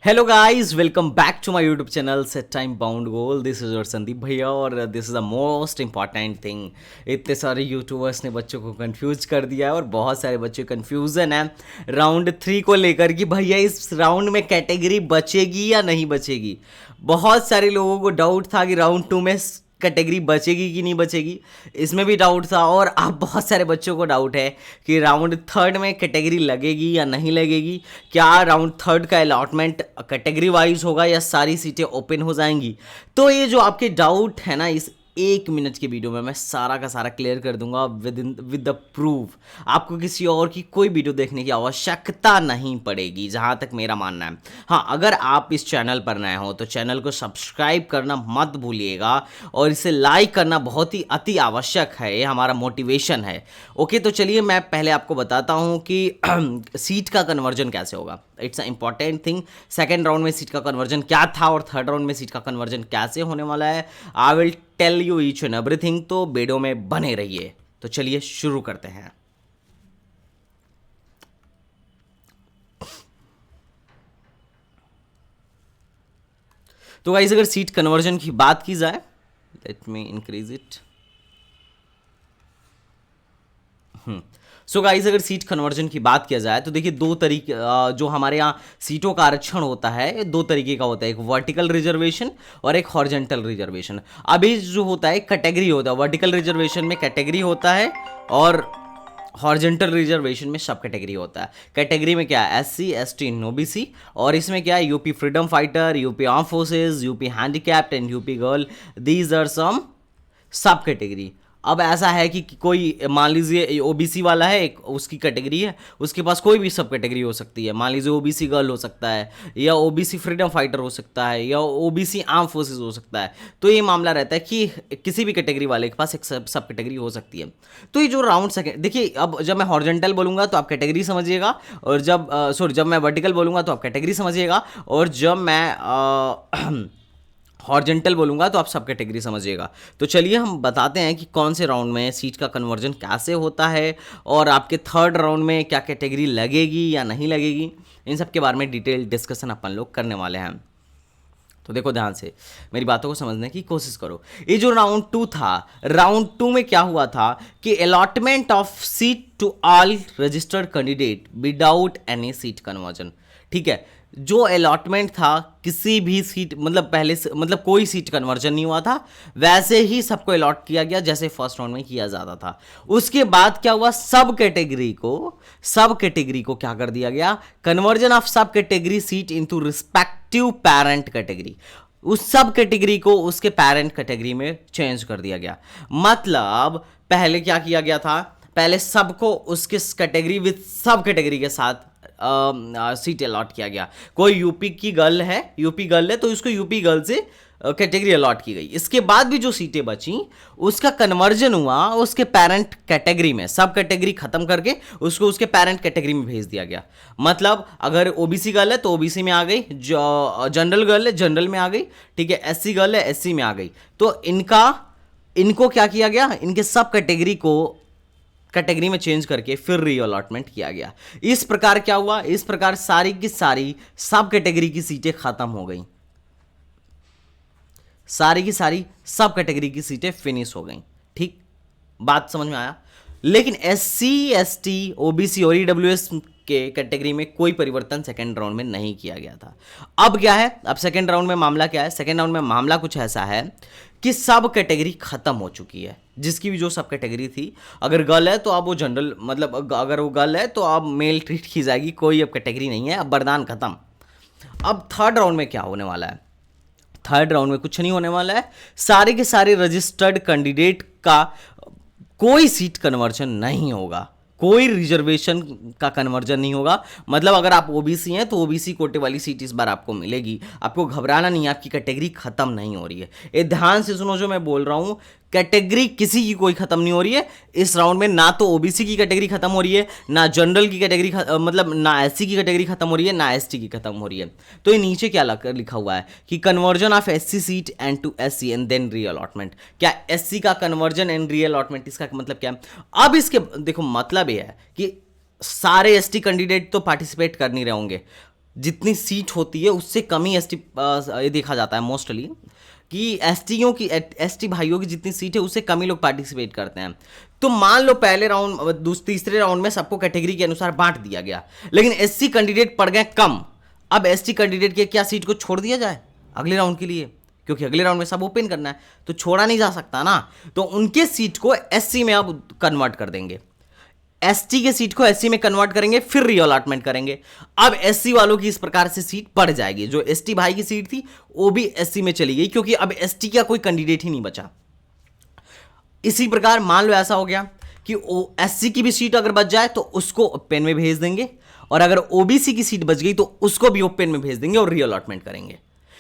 Hello guys, welcome back to my YouTube channel set time bound goal. This is your Sandeep भैया और this is the most important thing. इतने सारे YouTubers ने बच्चों को confuse कर दिया है और बहुत सारे बच्चे कंफ्यूजन है राउंड 3 को लेकर कि भैया इस राउंड में कैटेगरी बचेगी या नहीं बचेगी। बहुत सारे लोगों को डाउट था कि राउंड 2 में कैटेगरी बचेगी कि नहीं बचेगी, इसमें भी डाउट था। और अब बहुत सारे बच्चों को डाउट है कि राउंड 3 में कैटेगरी लगेगी या नहीं लगेगी। क्या राउंड 3 का अलॉटमेंट कैटेगरी वाइज होगा या सारी सीटें ओपन हो जाएंगी। तो ये जो आपके डाउट है ना, इस 1 मिनट की वीडियो में मैं सारा का सारा क्लियर कर दूंगा विद द प्रूफ। आपको किसी और की कोई वीडियो देखने की आवश्यकता नहीं पड़ेगी, जहां तक मेरा मानना है। हाँ, अगर आप इस चैनल पर नए हो तो चैनल को सब्सक्राइब करना मत भूलिएगा और इसे लाइक करना बहुत ही अति आवश्यक है, ये हमारा मोटिवेशन है। ओके, तो चलिए मैं पहले आपको बताता हूँ कि सीट का कन्वर्जन कैसे होगा। It's a important thing. Second round में सीट का कन्वर्जन क्या था और थर्ड राउंड में सीट का कन्वर्जन कैसे होने वाला है, I will tell you each and everything. तो वीडियो में बने रहिए। तो चलिए शुरू करते हैं। तो गाइस, अगर सीट कन्वर्जन की बात की जाए, let me increase it. So guys, अगर सीट कन्वर्जन की बात किया जाए तो देखिए दो तरीके, जो हमारे यहाँ सीटों का आरक्षण होता है दो तरीके का होता है, एक वर्टिकल रिजर्वेशन और एक हॉरिजॉन्टल रिजर्वेशन। अभी जो होता है कैटेगरी होता है, वर्टिकल रिजर्वेशन में कैटेगरी होता है और हॉरिजॉन्टल रिजर्वेशन में सब कैटेगरी होता है। कैटेगरी में क्या है, SC ST OBC, और इसमें क्या है, UP freedom fighter, UP arm forces, UP handicapped and UP girl. These are some sub category. अब ऐसा है कि कोई मान लीजिए ओबीसी वाला है, एक उसकी कैटेगरी है, उसके पास कोई भी सब कैटेगरी हो सकती है। मान लीजिए ओबीसी गर्ल हो सकता है, या ओबीसी फ्रीडम फाइटर हो सकता है, या ओबीसी आर्म फोर्सेस हो सकता है। तो ये मामला रहता है कि किसी भी कैटेगरी वाले के पास एक सब कैटेगरी हो सकती है। तो ये जो राउंड सेकेंड, देखिए अब जब मैं हॉरिजॉन्टल बोलूंगा तो आप कैटेगरी समझिएगा, और जब मैं वर्टिकल बोलूंगा तो आप कैटेगरी समझिएगा, और जब मैं हॉरिजॉन्टल बोलूंगा तो आप सब कैटेगरी समझिएगा। तो चलिए हम बताते हैं कि कौन से राउंड में सीट का कन्वर्जन कैसे होता है और आपके थर्ड राउंड में क्या कैटेगरी लगेगी या नहीं लगेगी। इन सब के बारे में डिटेल डिस्कशन अपन लोग करने वाले हैं। तो देखो ध्यान से, मेरी बातों को समझने की कोशिश करो। ये जो राउंड 2 था, राउंड 2 में क्या हुआ था कि allotment of seat to all registered candidate without any seat conversion. ठीक है, जो अलॉटमेंट था किसी भी सीट, मतलब पहले से, मतलब कोई सीट कन्वर्जन नहीं हुआ था, वैसे ही सबको अलॉट किया गया जैसे फर्स्ट राउंड में किया जाता था। उसके बाद क्या हुआ, सब कैटेगरी को क्या कर दिया गया, कन्वर्जन ऑफ सब category seat into respective parent category. उस सब कैटेगरी को उसके पैरेंट कैटेगरी में चेंज कर दिया गया। मतलब पहले क्या किया गया था, पहले सबको उसके कैटेगरी विद सब कैटेगरी के साथ सीट अलॉट किया गया। कोई यूपी गर्ल है तो उसको यूपी गर्ल से कैटेगरी अलॉट की गई। इसके बाद भी जो सीटें बची उसका कन्वर्जन हुआ उसके पेरेंट कैटेगरी में, सब कैटेगरी खत्म करके उसको उसके पेरेंट कैटेगरी में भेज दिया गया। मतलब अगर ओबीसी गर्ल है तो ओबीसी में आ गई, जनरल गर्ल है जनरल में आ गई, ठीक है, एससी गर्ल है एससी में आ गई। तो इनको क्या किया गया, इनके सब कैटेगरी में चेंज करके फिर री अलॉटमेंट किया गया। इस प्रकार क्या हुआ, इस प्रकार सारी की सारी सब कैटेगरी की सीटें खत्म हो गई, सारी की सारी सब कैटेगरी की सीटें फिनिश हो गई। ठीक, बात समझ में आया। लेकिन SC ST OBC और EWS के कैटेगरी में कोई परिवर्तन सेकेंड राउंड में नहीं किया गया था। अब क्या है, अब सेकेंड राउंड में मामला क्या है, सेकेंड राउंड में मामला कुछ ऐसा है कि सब कैटेगरी खत्म हो चुकी है। जिसकी भी जो सब कैटेगरी थी, अगर गर्ल है तो अब वो जनरल, मतलब अगर वो गर्ल है तो अब मेल ट्रीट की जाएगी, कोई अब कैटेगरी नहीं है, अब वरदान खत्म। अब थर्ड राउंड में क्या होने वाला है, थर्ड राउंड में कुछ नहीं होने वाला है। सारे के सारे रजिस्टर्ड कैंडिडेट का कोई सीट कन्वर्जन नहीं होगा, कोई रिजर्वेशन का कन्वर्जन नहीं होगा। मतलब अगर आप ओबीसी हैं तो ओबीसी कोटे वाली सीट इस बार आपको मिलेगी। आपको घबराना नहीं है, आपकी कैटेगरी खत्म नहीं हो रही है। ये ध्यान से सुनो जो मैं बोल रहा हूं, कैटेगरी किसी की कोई खत्म नहीं हो रही है इस राउंड में। ना तो ओबीसी की कैटेगरी खत्म हो रही है, ना जनरल की कैटेगरी, मतलब ना एससी की कैटेगरी खत्म हो रही है, ना एसटी की खत्म हो रही है। तो ये नीचे क्या लिखा हुआ है कि conversion of SC seat and to SC and then reallotment. क्या एससी का कन्वर्जन एंड री अलॉटमेंट, इसका मतलब क्या है। अब इसके देखो मतलब ये है कि सारे एसटी कैंडिडेट तो पार्टिसिपेट कर नहीं रहे होंगे, जितनी सीट होती है उससे कम ही एसटी ये देखा जाता है मोस्टली कि एसटी भाइयों की जितनी सीट है उससे कम ही लोग पार्टिसिपेट करते हैं। तो मान लो पहले राउंड तीसरे राउंड में सबको कैटेगरी के अनुसार बांट दिया गया, लेकिन एससी कैंडिडेट पड़ गए कम। अब एसटी कैंडिडेट के क्या सीट को छोड़ दिया जाए अगले राउंड के लिए, क्योंकि अगले राउंड में सब ओपन करना है तो छोड़ा नहीं जा सकता ना। तो उनके सीट को एससी में अब कन्वर्ट कर देंगे, एसटी के सीट को एससी में कन्वर्ट करेंगे, फिर रीअलॉटमेंट करेंगे। अब एससी वालों की इस प्रकार से सीट बढ़ जाएगी। जो एसटी भाई की सीट थी वो भी एससी में चली गई, क्योंकि अब एसटी का कोई कैंडिडेट ही नहीं बचा। इसी प्रकार मान लो ऐसा हो गया कि एससी की भी सीट अगर बच जाए तो उसको ओपन में भेज देंगे, और अगर ओबीसी की सीट बच गई तो उसको भी ओपन में भेज देंगे और रीअलॉटमेंट करेंगे।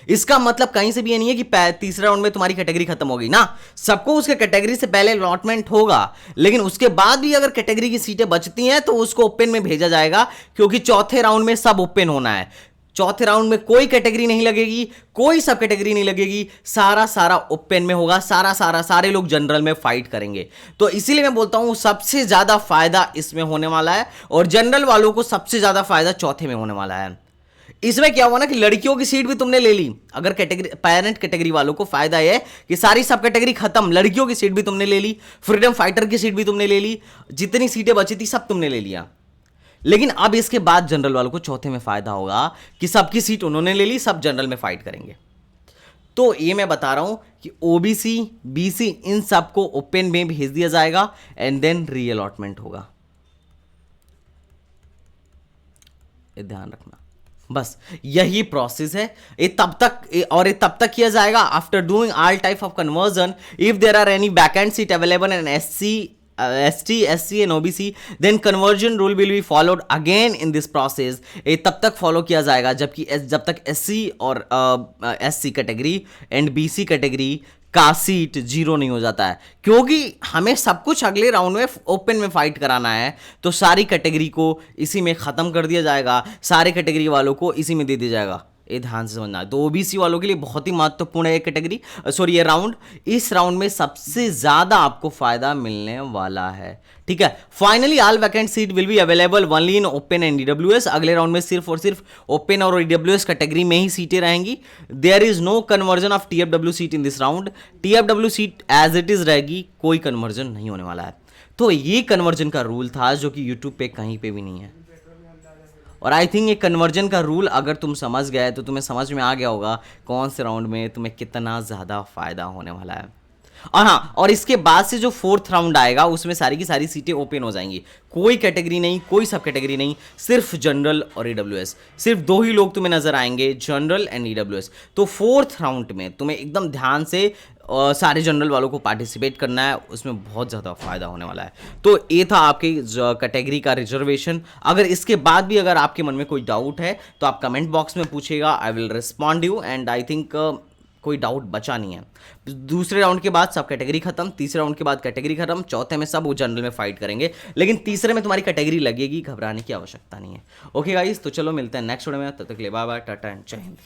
इसका मतलब कहीं से भी ये नहीं है कि तीसरे राउंड में तुम्हारी कैटेगरी खत्म हो गई ना, सबको उसके कैटेगरी से पहले अलॉटमेंट होगा, लेकिन उसके बाद भी अगर कैटेगरी की सीटें बचती हैं तो उसको ओपन में भेजा जाएगा, क्योंकि चौथे राउंड में सब ओपन होना है। चौथे राउंड में कोई कैटेगरी नहीं लगेगी, कोई सब कैटेगरी नहीं लगेगी, सारा ओपन में होगा, सारे लोग जनरल में फाइट करेंगे। तो इसीलिए मैं बोलता हूं सबसे ज्यादा फायदा इसमें होने वाला है, और जनरल वालों को सबसे ज्यादा फायदा चौथे में होने वाला है। इसमें क्या हुआ ना कि लड़कियों की सीट भी तुमने ले ली। अगर कैटेगरी पेरेंट कैटेगरी वालों को फायदा है कि सारी सब कैटेगरी खत्म, लड़कियों की सीट भी तुमने ले ली, फ्रीडम फाइटर की सीट भी तुमने ले ली, जितनी सीटें बची थी सब तुमने ले लिया। लेकिन अब इसके बाद जनरल वालों को चौथे में फायदा होगा कि सबकी सीट उन्होंने ले ली, सब जनरल में फाइट करेंगे। तो ये मैं बता रहा हूं कि ओबीसी बीसी इन सबको ओपन में भेज दिया जाएगा एंड देन रीअलॉटमेंट होगा। ये ध्यान रखना, बस यही प्रोसेस है। ये तब तक किया जाएगा after doing all type of conversion. If there are any vacant seat available in ST, SC and OBC, then conversion rule will be followed again in this process। ये तब तक फॉलो किया जाएगा जब तक SC और SC category and BC category का seat zero नहीं हो जाता है, क्योंकि हमें सब कुछ अगले राउंड में ओपन में फाइट कराना है। तो सारी कैटेगरी को इसी में खत्म कर दिया जाएगा, सारे कैटेगरी वालों को इसी में दे दिया जाएगा। ये ध्यान से समझना है। तो ओबीसी वालों के लिए बहुत ही महत्वपूर्ण है ये कैटेगरी, ये राउंड। इस राउंड में सबसे ज्यादा आपको फायदा मिलने वाला है, ठीक है। Finally all vacant seat will be available only in open and EWS. अगले राउंड में सिर्फ और सिर्फ ओपन और ईडब्ल्यूएस कैटेगरी में ही सीटें रहेंगी। There is no conversion of TFW seat in this round. TFW seat as it is रहेगी, कोई कन्वर्जन नहीं होने वाला है। तो ये कन्वर्जन का रूल था जो कि यूट्यूब पे कहीं पे भी नहीं है। और आई थिंक ये कन्वर्जन का रूल अगर तुम समझ गए तो तुम्हें समझ में आ गया होगा कौन से राउंड में तुम्हें कितना ज़्यादा फायदा होने वाला है। और हाँ, और इसके बाद से जो फोर्थ राउंड आएगा उसमें सारी की सारी सीटें ओपन हो जाएंगी, कोई कैटेगरी नहीं, कोई सब कैटेगरी नहीं, सिर्फ जनरल और ईडब्ल्यूएस। सिर्फ दो ही लोग तुम्हें नजर आएंगे, जनरल एंड ईडब्ल्यूएस। तो फोर्थ राउंड में तुम्हें एकदम ध्यान से सारे जनरल वालों को पार्टिसिपेट करना है, उसमें बहुत ज़्यादा फायदा होने वाला है। तो ये था आपकी कैटेगरी का रिजर्वेशन। अगर इसके बाद भी अगर आपके मन में कोई डाउट है तो आप कमेंट बॉक्स में पूछेगा, I will respond you. And I think कोई डाउट बचा नहीं है। दूसरे राउंड के बाद सब कैटेगरी खत्म, तीसरे राउंड के बाद कैटेगरी खत्म, चौथे में सब वो जनरल में फाइट करेंगे, लेकिन तीसरे में तुम्हारी कैटेगरी लगेगी, घबराने की आवश्यकता नहीं है। ओके गाइस, तो चलो मिलते हैं नेक्स्ट वीडियो में, तब तक के लिए बाय बाय, टाटा एंड जय हिंद।